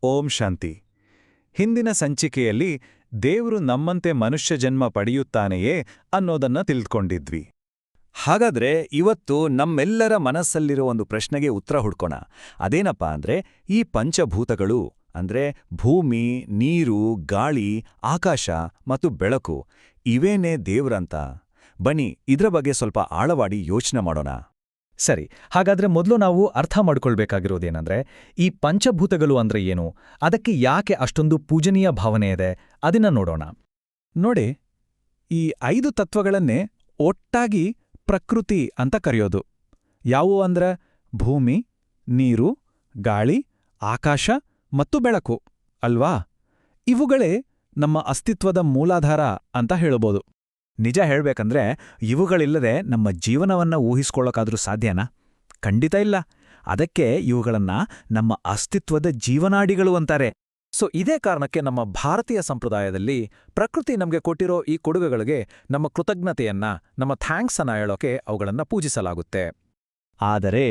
ಓಂ ಶಾಂತಿ. ಹಿಂದಿನ ಸಂಚಿಕೆಯಲ್ಲಿ ದೇವರು ನಮ್ಮಂತೆ ಮನುಷ್ಯ ಜನ್ಮ ಪಡೆಯುತ್ತಾನೆಯೇ ಅನ್ನೋದನ್ನ ತಿಳ್ಕೊಂಡಿದ್ವಿ. ಹಾಗಾದ್ರೆ ಇವತ್ತು ನಮ್ಮೆಲ್ಲರ ಮನಸ್ಸಲ್ಲಿರೋ ಒಂದು ಪ್ರಶ್ನೆಗೆ ಉತ್ತರ ಹುಡ್ಕೋಣ. ಅದೇನಪ್ಪ ಅಂದ್ರೆ, ಈ ಪಂಚಭೂತಗಳು ಅಂದ್ರೆ ಭೂಮಿ, ನೀರು, ಗಾಳಿ, ಆಕಾಶ ಮತ್ತು ಬೆಳಕು ಇವೇನೇ ದೇವ್ರಂತ? ಬನ್ನಿ ಇದ್ರ ಬಗ್ಗೆ ಸ್ವಲ್ಪ ಆಳವಾಡಿ ಯೋಚನೆ ಮಾಡೋಣ. ಸರಿ, ಹಾಗಾದ್ರೆ ಮೊದಲು ನಾವು ಅರ್ಥ ಮಾಡ್ಕೊಳ್ಬೇಕಾಗಿರೋದೇನಂದ್ರೆ, ಈ ಪಂಚಭೂತಗಳು ಅಂದ್ರೆ ಏನು, ಅದಕ್ಕೆ ಯಾಕೆ ಅಷ್ಟೊಂದು ಪೂಜನೀಯ ಭಾವನೆ ಇದೆ, ಅದನ್ನ ನೋಡೋಣ. ನೋಡಿ, ಈ 5 ತತ್ವಗಳನ್ನೇ ಒಟ್ಟಾಗಿ ಪ್ರಕೃತಿ ಅಂತ ಕರೆಯೋದು. ಯಾವುವು ಅಂದ್ರೆ ಭೂಮಿ, ನೀರು, ಗಾಳಿ, ಆಕಾಶ ಮತ್ತು ಬೆಳಕು ಅಲ್ವಾ? ಇವುಗಳೇ ನಮ್ಮ ಅಸ್ತಿತ್ವದ ಮೂಲಾಧಾರ ಅಂತ ಹೇಳ್ಬೋದು. ನಿಜ ಹೇಳ್ಬೇಕಂದ್ರೆ, ಇವುಗಳಿಲ್ಲದೆ ನಮ್ಮ ಜೀವನವನ್ನ ಊಹಿಸ್ಕೊಳ್ಳೋಕಾದ್ರೂ ಸಾಧ್ಯನಾ? ಖಂಡಿತ ಇಲ್ಲ. ಅದಕ್ಕೆ ಇವುಗಳನ್ನ ನಮ್ಮ ಅಸ್ತಿತ್ವದ ಜೀವನಾಡಿಗಳು ಅಂತಾರೆ. ಇದೇ ಕಾರಣಕ್ಕೆ ನಮ್ಮ ಭಾರತೀಯ ಸಂಪ್ರದಾಯದಲ್ಲಿ ಪ್ರಕೃತಿ ನಮಗೆ ಕೊಟ್ಟಿರೋ ಈ ಕೊಡುಗೆಗಳಿಗೆ ನಮ್ಮ ಕೃತಜ್ಞತೆಯನ್ನ, ನಮ್ಮ ಥ್ಯಾಂಕ್ಸ್ ಅನ್ನ ಹೇಳೋಕೆ ಅವುಗಳನ್ನ ಪೂಜಿಸಲಾಗುತ್ತೆ. ಆದರೆ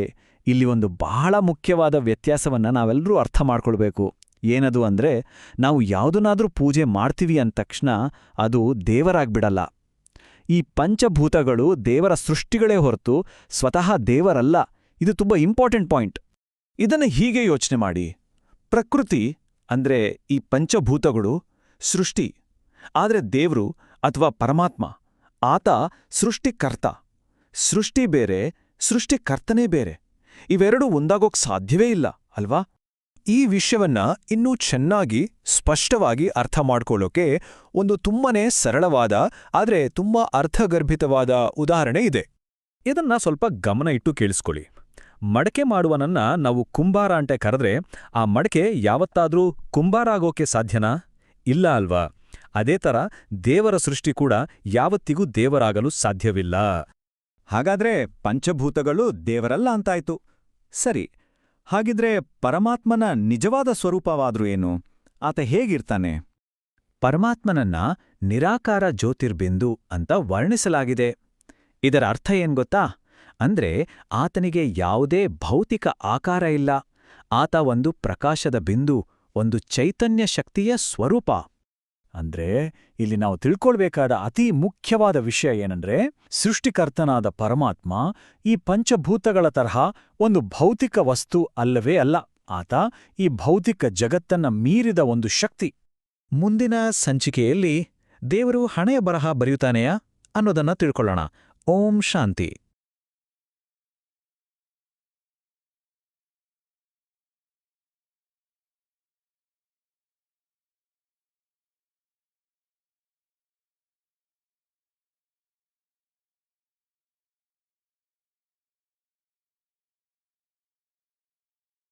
ಇಲ್ಲಿ ಒಂದು ಬಹಳ ಮುಖ್ಯವಾದ ವ್ಯತ್ಯಾಸವನ್ನ ನಾವೆಲ್ಲರೂ ಅರ್ಥ ಮಾಡ್ಕೊಳ್ಬೇಕು. ಏನದು ಅಂದ್ರೆ, ನಾವು ಯಾವುದನ್ನಾದ್ರೂ ಪೂಜೆ ಮಾಡ್ತೀವಿ ಅಂದ ತಕ್ಷಣ ಅದು ದೇವರಾಗ್ಬಿಡಲ್ಲ. ಈ ಪಂಚಭೂತಗಳು ದೇವರ ಸೃಷ್ಟಿಗಳೇ ಹೊರತು ಸ್ವತಃ ದೇವರಲ್ಲ. ಇದು ತುಂಬ ಇಂಪಾರ್ಟೆಂಟ್ ಪಾಯಿಂಟ್. ಇದನ್ನು ಹೀಗೆ ಯೋಚನೆ ಮಾಡಿ. ಪ್ರಕೃತಿ ಅಂದ್ರೆ ಈ ಪಂಚಭೂತಗಳು ಸೃಷ್ಟಿ. ಆದರೆ ದೇವ್ರು ಅಥವಾ ಪರಮಾತ್ಮ, ಆತ ಸೃಷ್ಟಿಕರ್ತ. ಸೃಷ್ಟಿ ಬೇರೆ, ಸೃಷ್ಟಿಕರ್ತನೇ ಬೇರೆ. ಇವೆರಡೂ ಒಂದಾಗೋಕ್ ಸಾಧ್ಯವೇ ಇಲ್ಲ ಅಲ್ವಾ? ಈ ವಿಷಯವನ್ನ ಇನ್ನೂ ಚೆನ್ನಾಗಿ ಸ್ಪಷ್ಟವಾಗಿ ಅರ್ಥ ಮಾಡ್ಕೊಳ್ಳೋಕೆ ಒಂದು ತುಂಬನೇ ಸರಳವಾದ ಆದರೆ ತುಂಬಾ ಅರ್ಥಗರ್ಭಿತವಾದ ಉದಾಹರಣೆ ಇದೆ. ಇದನ್ನ ಸ್ವಲ್ಪ ಗಮನ ಇಟ್ಟು ಕೇಳಿಸ್ಕೊಳ್ಳಿ. ಮಡಕೆ ಮಾಡುವನನ್ನ ನಾವು ಕುಂಬಾರ ಅಂತೆ ಕರೆದ್ರೆ ಆ ಮಡಕೆ ಯಾವತ್ತಾದ್ರೂ ಕುಂಬಾರ ಆಗೋಕೆ ಸಾಧ್ಯನಾ? ಇಲ್ಲ ಅಲ್ವಾ? ಅದೇ ಥರ ದೇವರ ಸೃಷ್ಟಿ ಕೂಡ ಯಾವತ್ತಿಗೂ ದೇವರಾಗಲು ಸಾಧ್ಯವಿಲ್ಲ. ಹಾಗಾದ್ರೆ ಪಂಚಭೂತಗಳು ದೇವರಲ್ಲ ಅಂತಾಯ್ತು. ಸರಿ, ಹಾಗಿದ್ರೆ ಪರಮಾತ್ಮನ ನಿಜವಾದ ಸ್ವರೂಪವಾದ್ರೂ ಏನು? ಆತ ಹೇಗಿರ್ತಾನೆ? ಪರಮಾತ್ಮನನ್ನ ನಿರಾಕಾರ ಜ್ಯೋತಿರ್ಬಿಂದು ಅಂತ ವರ್ಣಿಸಲಾಗಿದೆ. ಇದರ ಅರ್ಥ ಏನ್ ಗೊತ್ತಾ? ಅಂದ್ರೆ ಆತನಿಗೆ ಯಾವುದೇ ಭೌತಿಕ ಆಕಾರ ಇಲ್ಲ. ಆತ ಒಂದು ಪ್ರಕಾಶದ ಬಿಂದು, ಒಂದು ಚೈತನ್ಯ ಶಕ್ತಿಯ ಸ್ವರೂಪ. ಅಂದ್ರೆ ಇಲ್ಲಿ ನಾವು ತಿಳ್ಕೊಳ್ಬೇಕಾದ ಅತಿ ಮುಖ್ಯವಾದ ವಿಷಯ ಏನಂದ್ರೆ, ಸೃಷ್ಟಿಕರ್ತನಾದ ಪರಮಾತ್ಮ ಈ ಪಂಚಭೂತಗಳ ತರಹ ಒಂದು ಭೌತಿಕ ವಸ್ತು ಅಲ್ಲವೇ ಅಲ್ಲ. ಆತ ಈ ಭೌತಿಕ ಜಗತ್ತನ್ನ ಮೀರಿದ ಒಂದು ಶಕ್ತಿ. ಮುಂದಿನ ಸಂಚಿಕೆಯಲ್ಲಿ ದೇವರು ಹಣೆಯ ಬರಹ ಬರೆಯುತ್ತಾನೆಯಾ ಅನ್ನೋದನ್ನ ತಿಳ್ಕೊಳ್ಳೋಣ. ಓಂ ಶಾಂತಿ.